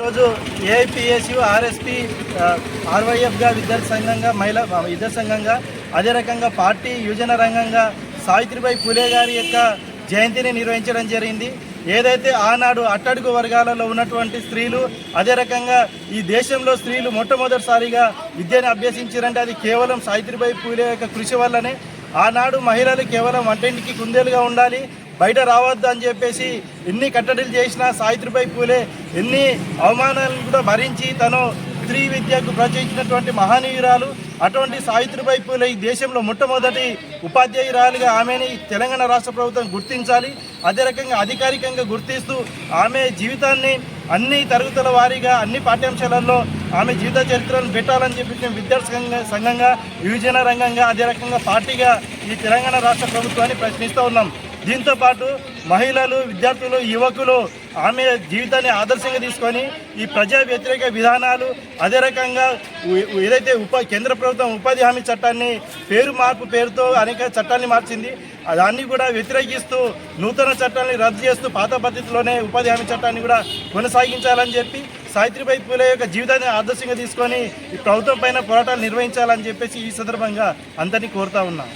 ఈరోజు AIPSU RSP ఆర్వైఎఫ్గా విద్యార్థి సంఘంగా మహిళా విద్యార్థి సంఘంగా అదే రకంగా పార్టీ యువజన రంగంగా సావిత్రిబాయి పూలే గారి యొక్క జయంతిని నిర్వహించడం జరిగింది. ఏదైతే ఆనాడు అట్టడుగు వర్గాలలో ఉన్నటువంటి స్త్రీలు అదే రకంగా ఈ దేశంలో స్త్రీలు మొట్టమొదటిసారిగా విద్యను అభ్యసించారంటే అది కేవలం సావిత్రిబాయి పూలే యొక్క కృషి వల్లనే. ఆనాడు మహిళలు కేవలం వంటింటికి కుందేలుగా ఉండాలి, బయట రావద్దు అని చెప్పేసి ఎన్ని కట్టడిలు చేసినా సావిత్రిబాయి పూలే ఎన్ని అవమానాలను కూడా భరించి తను స్త్రీ విద్యకు ప్రోత్సహించినటువంటి మహనీయురాలు. అటువంటి సావిత్రిబాయి పూలే ఈ దేశంలో మొట్టమొదటి ఉపాధ్యాయురాలుగా ఆమెని తెలంగాణ రాష్ట్ర ప్రభుత్వం గుర్తించాలి. అదే రకంగా అధికారికంగా గుర్తిస్తూ ఆమె జీవితాన్ని అన్ని తరగతుల వారీగా అన్ని పాఠ్యాంశాలలో ఆమె జీవిత చరిత్రను పెట్టాలని చెప్పి విద్యార్థి సంఘంగా యువజన రంగంగా అదే రకంగా పార్టీగా ఈ తెలంగాణ రాష్ట్ర ప్రభుత్వాన్ని ప్రశ్నిస్తూ ఉన్నాం. దీంతోపాటు మహిళలు, విద్యార్థులు, యువకులు ఆమె జీవితాన్ని ఆదర్శంగా తీసుకొని ఈ ప్రజా వ్యతిరేక విధానాలు అదే రకంగా ఏదైతే కేంద్ర ప్రభుత్వం ఉపాధి హామీ చట్టాన్ని మార్పు పేరుతో అనేక చట్టాన్ని మార్చింది, దాన్ని కూడా వ్యతిరేకిస్తూ నూతన చట్టాన్ని రద్దు చేస్తూ పాత పద్ధతిలోనే ఉపాధి హామీ చట్టాన్ని కూడా కొనసాగించాలని చెప్పి సావిత్రిబాయి పూలే యొక్క జీవితాన్ని ఆదర్శంగా తీసుకొని ఈ ప్రభుత్వం పైన పోరాటాలు నిర్వహించాలని చెప్పేసి ఈ సందర్భంగా అందరినీ కోరుతా ఉన్నాం.